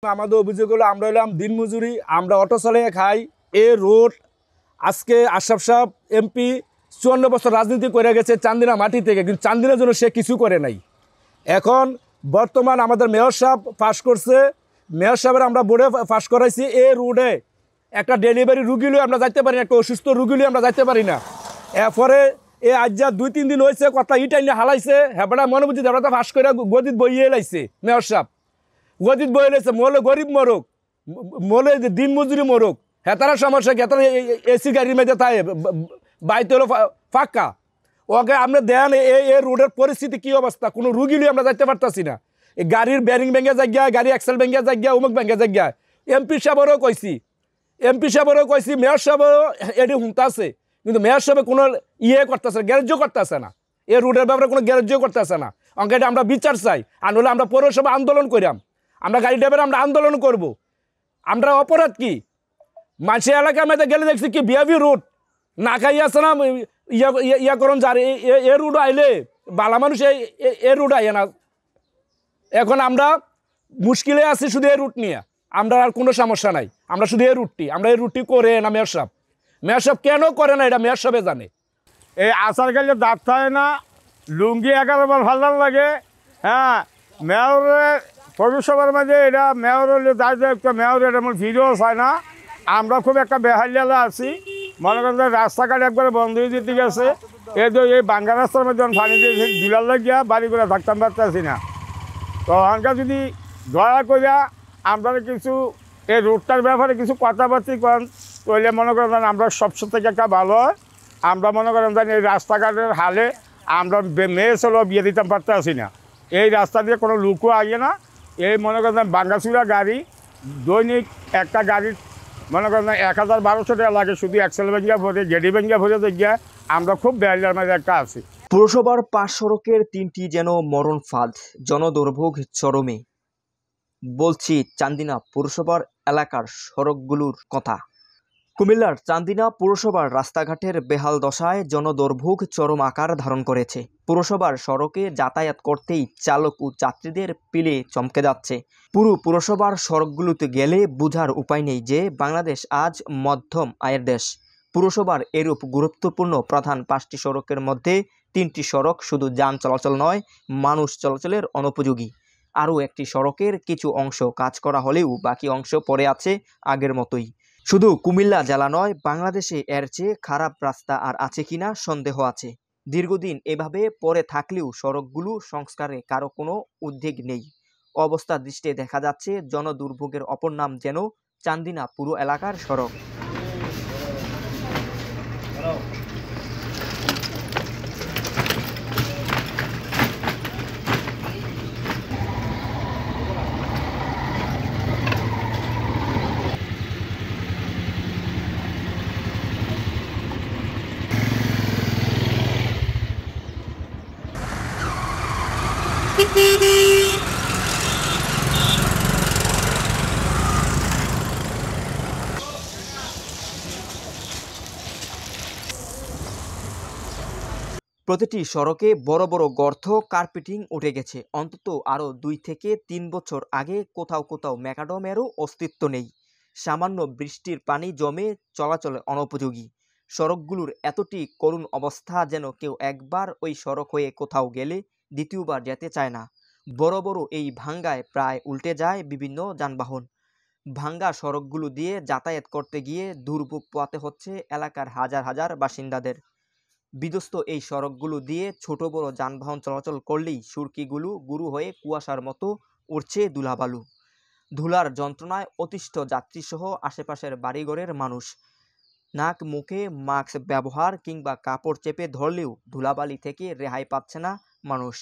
আমাদের অভিযোগ হলো আমরা হলাম দিনমজুরি, আমরা অটো চালিয়ে খাই। এ রোড আজকে আশরাফ সাহেব এমপি 54 বছর রাজনীতি করে গেছে চান্দিনা মাটি থেকে, কিন্তু চান্দিনার জন্য সে কিছু করে নাই। এখন বর্তমান আমাদের মেয়র সাহেব পাশ করছে, মেয়র সাহেবের আমরা বোর্ডে পাশ করাইছি। এ রোডে একটা ডেলিভারি রুগী লিয়ে আমরা যাইতে পারি না, একটা অসুস্থ রুগী লিয়ে আমরা যাইতে পারি না। এরপরে এ আজ যা 2-3 দিন হয়েছে কথা ইটাই নিয়ে হালাইছে, হ্যাঁ বেটা মনে বুঝি আমরা তো পাশ করে গদিত বইয়ে লাইছে। মেয়র সাহেব গদিত বইয়ে লাইছে, মোলে গরিব মরুক, মোলে দিন মজুরি মরুক, হ্যাঁ তারা সমস্যা কি? তারা এসি গাড়ির মেয়েতে তাই বাইতে হলো ফাঁকা। ওকে আপনি দেন এই রোডের পরিস্থিতি কী অবস্থা, কোনো রুগী নিয়ে আমরা যাইতে পারতাছি না। এই গাড়ির ব্যারিং ভেঙে জায়গা, গাড়ি এক্সেল ভেঙে জায়গা, অমুক ভেঙে জায়গা। এমপি সাহেবেরও কইছি, মেয়র সাহেবেরও এটি হুমতাছে, কিন্তু মেয়র সাহেব কোনো করতেছে, গ্যারেজও করতেছে না। এই রোডের ব্যাপারে কোনো গ্যারেজও করতেছে না। অঙ্কে আমরা বিচার চাই, আর নইলে আমরা পৌরসভা আন্দোলন করিলাম, আমরা গাড়ি ড্রাইভার আমরা আন্দোলন করব। আমরা অপরাধ কি? মাঝে এলাকার মধ্যে গেলে দেখছি কি বিয়াবি রোড না খাই আছে না, ইয়া করুন যার এ রুট আইলে বালা মানুষ এ রুট আইয়ে না। এখন আমরা মুশকিলে আছি শুধু এই রুট নিয়ে, আমরা আর কোনো সমস্যা নাই, আমরা শুধু এই রুটটি করে না। মেয়র সাহেব কেন করে না এটা মেয়র সাহেবে জানে। এই আচার খেলে দাঁত থাকে না, লুঙ্গি 11 বার ভালো লাগে। হ্যাঁ, মেয়রের পৌরসভার মাঝে এটা মেয়র হলে দায়িত্ব, মেয়র এটা আমার ভিডিও চায় না। আমরা খুব একটা বেহালিয়ালা আছি, মনে করেন রাস্তাঘাট একবারে বন্ধ হয়ে যেতে গেছে। এই বাঙ্গা রাস্তার মধ্যে পানি দিয়ে দুলার লাগিয়া বাড়ি করে থাকতাম পারতেছি না। তো ওখানকার যদি দয়া করিয়া আমরা কিছু এই রোডটার ব্যাপারে কিছু কথাবার্তি করেন, তাহলে মনে করেন আমরা সবসময় থেকে একটা ভালো হয়। আমরা মনে করেন এই রাস্তাঘাটের হালে আমরা মেয়ে চলো বিয়ে দিতাম পারতেছি না। এই রাস্তা দিয়ে কোনো লুকও আগে না। এই মনে করেন বাঙ্গাচুরা গাড়ি দৈনিক একটা গাড়ির মনে করেন 1000-1200 টাকা লাগে, শুধু এক্সেল ভেঙ্গিয়া ভরে, গেডি ভেঙ্গিয়া ভরে দেখিয়া আমরা খুব বেহালিয়ার মাঝে একটা আছি। পুরসভার 5 সড়কের 3টি যেন মরণ ফাঁদ, জনদুর্ভোগ চরমে। বলছি চান্দিনা পুরসভার এলাকার সড়কগুলোর কথা। কুমিল্লার চান্দিনা পুরসভার রাস্তাঘাটের বেহাল দশায় জনদুর্ভোগ চরম আকার ধারণ করেছে। পুরসভার সড়কে যাতায়াত করতেই চালক ও যাত্রীদের পিলে চমকে যাচ্ছে। পুরো পুরসভার সড়কগুলোতে গেলে বোঝার উপায় নেই যে বাংলাদেশ আজ মধ্যম আয়ের দেশ। পুরসভার এরূপ গুরুত্বপূর্ণ প্রধান 5টি সড়কের মধ্যে 3টি সড়ক শুধু যান চলাচল নয়, মানুষ চলাচলের অনুপযোগী। আরও একটি সড়কের কিছু অংশ কাজ করা হলেও বাকি অংশ পড়ে আছে আগের মতোই। শুধু কুমিল্লা জেলা নয়, বাংলাদেশে এর চেয়ে খারাপ রাস্তা আর আছে কিনা সন্দেহ আছে। দীর্ঘদিন এভাবে পড়ে থাকলেও সড়কগুলো সংস্কারে কারো কোনো উদ্যোগ নেই। অবস্থা দৃষ্টে দেখা যাচ্ছে জনদুর্ভোগের অপর নাম যেন চান্দিনা পুরো এলাকার সড়ক। প্রতিটি সড়কে বড় বড় গর্ত, কার্পেটিং উঠে গেছে। অন্তত আরও 2 থেকে 3 বছর আগে কোথাও কোথাও ম্যাকাডমেরও অস্তিত্ব নেই। সামান্য বৃষ্টির পানি জমে চলাচলে অনুপযোগী। সড়কগুলোর এতটি করুণ অবস্থা যেন কেউ একবার ওই সড়ক হয়ে কোথাও গেলে দ্বিতীয়বার যেতে চায় না। বড় বড় এই ভাঙ্গায় প্রায় উল্টে যায় বিভিন্ন যানবাহন। ভাঙ্গা সড়কগুলো দিয়ে যাতায়াত করতে গিয়ে দুর্ভোগ পোহাতে হচ্ছে এলাকার হাজার হাজার বাসিন্দাদের। বিধ্বস্ত এই সড়কগুলো দিয়ে ছোট বড় যানবাহন চলাচল করলেই সুরকিগুলো গুরু হয়ে কুয়াশার মতো উড়ছে ধুলাবালু। ধুলার যন্ত্রণায় অতিষ্ঠ যাত্রীসহ আশেপাশের বাড়িঘরের মানুষ। নাক মুখে মাস্ক ব্যবহার কিংবা কাপড় চেপে ধরলেও ধুলাবালি থেকে রেহাই পাচ্ছে না মানুষ।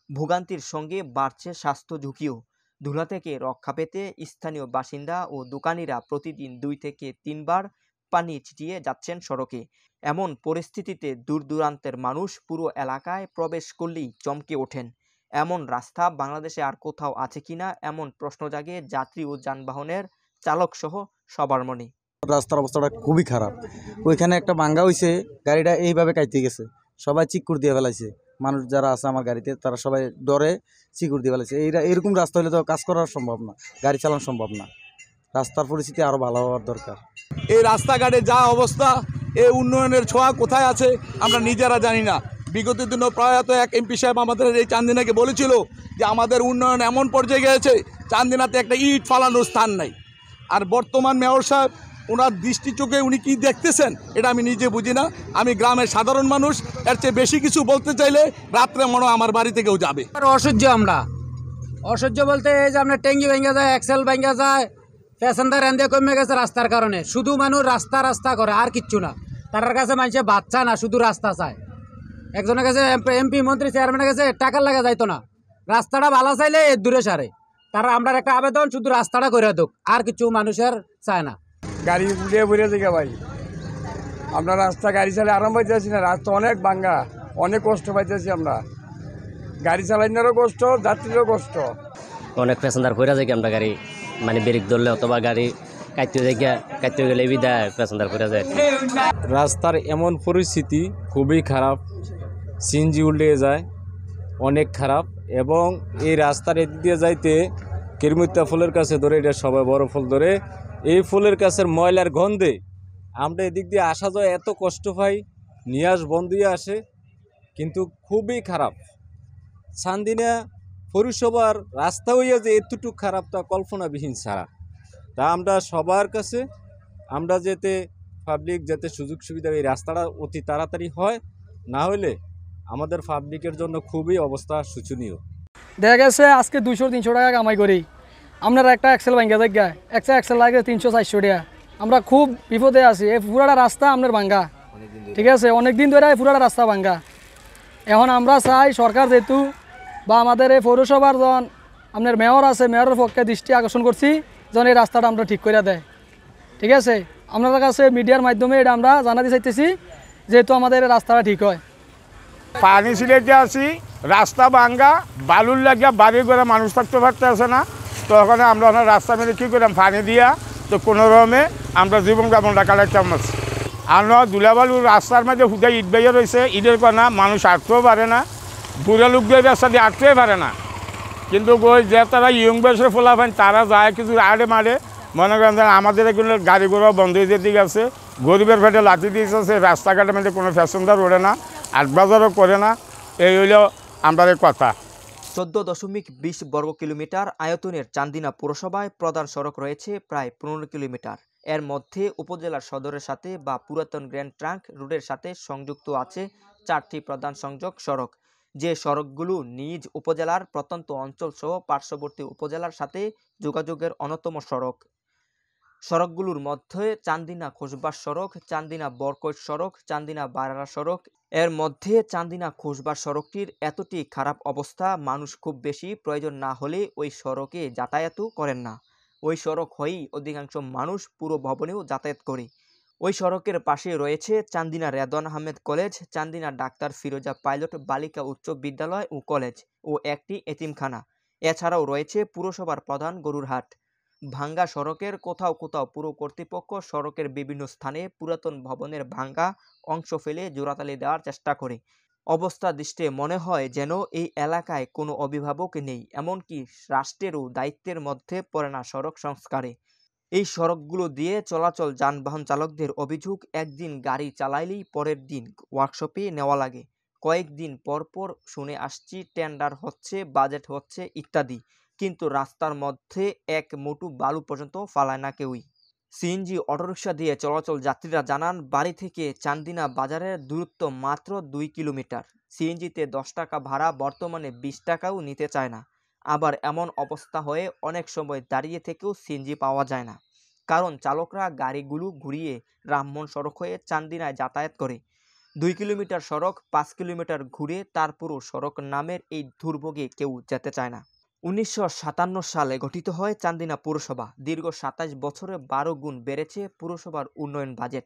ভোগান্তির সঙ্গে বাড়ছে স্বাস্থ্য ঝুঁকিও। ধুলা থেকে রক্ষা পেতে স্থানীয় বাসিন্দা ও দোকানিরা প্রতিদিন 2 থেকে 3 বার পানি ছিটিয়ে যাচ্ছেন সড়কে। এমন পরিস্থিতিতে দূর দূরান্তের মানুষ পুরো এলাকায় প্রবেশ করলেই চমকে ওঠেন। এমন রাস্তা বাংলাদেশে আর কোথাও আছে কিনা এমন প্রশ্ন জাগে যাত্রী ও যানবাহনের চালক সহ সবার মনে। রাস্তার অবস্থাটা খুবই খারাপ। ওইখানে একটা ভাঙ্গা হয়েছে, গাড়িটা এইভাবে কাটতে গেছে, সবাই চিক্কুর দিয়ে ফেলাইছে। মানুষ যারা আছে আমার গাড়িতে তারা সবাই ডরে সিকিউর দিয়ে ফেলেছে। এরকম রাস্তা হলে তো কাজ করা সম্ভব না, গাড়ি চালানো সম্ভব না। রাস্তার পরিস্থিতি আরও ভালো হওয়ার দরকার। এই রাস্তাঘাটে যা অবস্থা, এই উন্নয়নের ছোঁয়া কোথায় আছে আমরা নিজেরা জানি না। বিগত দিনও প্রয়াত এক এমপি সাহেব আমাদের এই চান্দিনাকে বলেছিল যে আমাদের উন্নয়ন এমন পর্যায়ে গেছে চান্দিনাতে একটা ইট ফালানোর স্থান নাই। আর বর্তমান মেয়র সাহেব ওনার দৃষ্টি চোখে উনি কি দেখতেছেন এটা আমি নিজে বুঝি না। আমি গ্রামের সাধারণ মানুষ, এর চেয়ে বেশি কিছু বলতে চাইলে রাত্রে মনে আমার বাড়ি থেকেও যাবে। অসহ্য আমরা অসহ্য বলতে এই যে আপনার ট্যাঙ্কি ভেঙে যায়, এক্সেল ভেঙে যায়, প্যাসেঞ্জার এন্দে কমে গেছে রাস্তার কারণে। শুধু মানুষ রাস্তা রাস্তা করে আর কিচ্ছু না। তার কাছে মানুষে বাচ্চা না, শুধু রাস্তা চায়। একজনের কাছে এমপি মন্ত্রী চেয়ারম্যানের কাছে টাকার লাগা যাইতো না, রাস্তাটা ভালো চাইলে এর দূরে সারে। তারা আমরা একটা আবেদন, শুধু রাস্তাটা করে দোক, আর কিছু মানুষের চায় না। গাড়ি উড়িয়ে ঘুরে দিকে ভাই, আমরা রাস্তা গাড়ি চালে আরাম পাইতেছি না, রাস্তা অনেক ভাঙ্গা, অনেক কষ্ট পাইতেছি আমরা। গাড়ি চালানোরও কষ্ট, যাত্রীরও কষ্ট। অনেক প্যাসেঞ্জার পড়ে যায় আমরা গাড়ি মানে ব্রেক ধরলে অথবা গাড়ি কাটতে গেলে বিদায় প্যাসেঞ্জার পড়ে যায়। রাস্তার এমন পরিস্থিতি খুবই খারাপ, সিএনজি উল্টে যায়, অনেক খারাপ। এবং এই রাস্তার এদিক দিয়ে যাইতে কিরমিত্তা ফুলের কাছে ধরে, এটা সবাই বড় ফুল ধরে, এই ফুলের কাছের ময়লার গন্ধে আমরা এদিক দিয়ে আসা যায় এত কষ্ট পাই, নিয়াস বন্ধ হয়ে আসে, কিন্তু খুবই খারাপ। চান্দিনা পৌরসভার রাস্তা হইয়া যে এতটুকু খারাপ তা কল্পনাবিহীন ছাড়া। তা আমরা সবার কাছে আমরা যাতে পাবলিক যাতে সুযোগ সুবিধা এই রাস্তাটা অতি তাড়াতাড়ি হয়, না হলে আমাদের পাবলিকের জন্য খুবই অবস্থা শোচনীয়। দেখা গেছে আজকে 200-300 টাকা কামাই করি, আপনার একটা এক্সেল ভাঙ্গা জায়গায় একটা এক্সেল লাগে 300-400 টাকা। আমরা খুব বিপদে আছি। এই পুরাটা রাস্তা আপনার ভাঙ্গা, ঠিক আছে, অনেক দিন ধরে এই পুরাটা রাস্তা ভাঙ্গা। এখন আমরা চাই সরকার যেহেতু বা আমাদের এই পৌরসভার যখন আপনার মেয়র আছে, মেয়রের পক্ষে দৃষ্টি আকর্ষণ করছি যেন এই রাস্তাটা আমরা ঠিক করে দেয়, ঠিক আছে। আপনাদের কাছে মিডিয়ার মাধ্যমে এটা আমরা জানাতে চাইতেছি যেহেতু আমাদের এই রাস্তাটা ঠিক হয়। পানি সিলেটে আসি, রাস্তা ভাঙ্গা, বালুর লাগিয়া বাড়ি করে মানুষ থাকতে পারতেছে না। তো ওখানে আমরা রাস্তা মেরে কী করলাম, পানি দিয়া তো কোনো রকমে আমরা জীবনযাপনটা কাটাইতাম। আর দুলাবালুর রাস্তার মাঝে হুদা ইট বাইয়া রয়েছে, ইটের কনা মানুষ আটতেও পারে না, বুড়া লোক দিয়ে রাস্তা দিয়ে আটতেই পারে না। কিন্তু ওই যে তারা ইয়ং বয়সের ফোলাফান তারা যায় কিছু আড়ে মারে, মনে করেন আমাদের এগুলো গাড়ি ঘোড়া বন্ধ হয়ে দিকে আছে, গরিবের পেটে লাঠি দিয়েছে, রাস্তাঘাটের মধ্যে কোনো প্যাসেঞ্জার ওঠে না, আট বাজারও করে না। এই হইল আমাদের কথা। 14.20 বর্গ কিলোমিটার আয়তনের চান্দিনা পৌরসভায় প্রধান সড়ক রয়েছে প্রায় 15 কিলোমিটার। এর মধ্যে উপজেলার সদরের সাথে বা পুরাতন গ্র্যান্ড ট্রাঙ্ক রোডের সাথে সংযুক্ত আছে 4টি প্রধান সংযোগ সড়ক, যে সড়কগুলো নিজ উপজেলার প্রত্যন্ত অঞ্চল সহ পার্শ্ববর্তী উপজেলার সাথে যোগাযোগের অন্যতম সড়ক। সড়কগুলোর মধ্যে চান্দিনা খোসবাস সড়ক, চান্দিনা বরকৈট সড়ক, চান্দিনা বারারা সড়ক। এর মধ্যে চান্দিনা খোসবাস সড়কটির এতটি খারাপ অবস্থা, মানুষ খুব বেশি প্রয়োজন না হলে ওই সড়কে যাতায়াতও করেন না। ওই সড়ক হয়েই অধিকাংশ মানুষ পুরো ভবনেও যাতায়াত করে। ওই সড়কের পাশে রয়েছে চান্দিনা রেদওয়ান আহমেদ কলেজ, চান্দিনা ডাক্তার ফিরোজা পাইলট বালিকা উচ্চ বিদ্যালয় ও কলেজ ও একটি এতিমখানা। এছাড়াও রয়েছে পুরসভার প্রধান গরুর হাট। ভাঙ্গা সড়কের কোথাও কোথাও পুর কর্তৃপক্ষ সড়কের বিভিন্ন স্থানে পুরাতন ভবনের ভাঙ্গা অংশ ফেলে জোড়াতালি দেওয়ার চেষ্টা করে। অবস্থা দৃষ্টে মনে হয় যেন এই এলাকায় কোনো অভিভাবক নেই, এমনকি রাষ্ট্রেরও দায়িত্বের মধ্যে পড়ে না সড়ক সংস্কারে। এই সড়কগুলো দিয়ে চলাচল যানবাহন চালকদের অভিযোগ, একদিন গাড়ি চালাইলেই পরের দিন ওয়ার্কশপে নেওয়া লাগে। কয়েকদিন পর পর শুনে আসছি টেন্ডার হচ্ছে, বাজেট হচ্ছে ইত্যাদি, কিন্তু রাস্তার মধ্যে এক মুঠো বালু পর্যন্ত ফালায় না কেউই। সিএনজি অটোরিকশা দিয়ে চলাচল যাত্রীরা জানান, বাড়ি থেকে চান্দিনা বাজারের দূরত্ব মাত্র 2 কিলোমিটার। সিএনজিতে 10 টাকা ভাড়া বর্তমানে 20 টাকাও নিতে চায় না। আবার এমন অবস্থা হয়ে অনেক সময় দাঁড়িয়ে থেকেও সিএনজি পাওয়া যায় না, কারণ চালকরা গাড়িগুলো ঘুরিয়ে ব্রাহ্মণ সড়ক হয়ে চান্দিনায় যাতায়াত করে। 2 কিলোমিটার সড়ক 5 কিলোমিটার ঘুরে তারপরও সড়ক নামের এই দুর্ভোগে কেউ যেতে চায় না। 1957 সালে গঠিত হয় চান্দিনা পৌরসভা। দীর্ঘ 27 বছরে 12 গুণ বেড়েছে পৌরসভার উন্নয়ন বাজেট।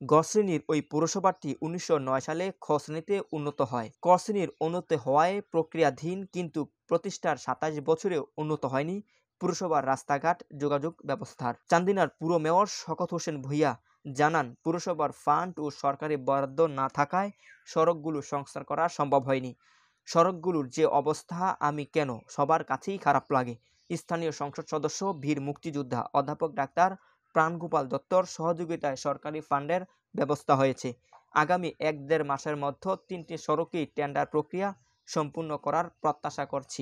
গ শ্রেণীর ওই পৌরসভাটি 1909 সালে খ শ্রেণীতে উন্নত হয়। ক শ্রেণীর উন্নত হওয়ায় প্রক্রিয়াধীন, কিন্তু প্রতিষ্ঠার 27 বছরে উন্নত হয়নি পৌরসভার রাস্তাঘাট যোগাযোগ ব্যবস্থার। চান্দিনার পুর মেয়র শওকত হোসেন ভূঁইয়া জানান পুরসভার ফান্ড ও সরকারি বরাদ্দ না থাকায় সড়কগুলো সংস্কার করা সম্ভব হয়নি। সড়কগুলোর যে অবস্থা আমি কেন সবার কাছেই খারাপ লাগে। স্থানীয় সংসদ সদস্য বীর মুক্তিযোদ্ধা অধ্যাপক ডাক্তার প্রাণগোপাল দত্তর সহযোগিতায় সরকারি ফান্ডের ব্যবস্থা হয়েছে। আগামী 1-1.5 মাসের মধ্যে 3টি সড়কেই টেন্ডার প্রক্রিয়া সম্পূর্ণ করার প্রত্যাশা করছি।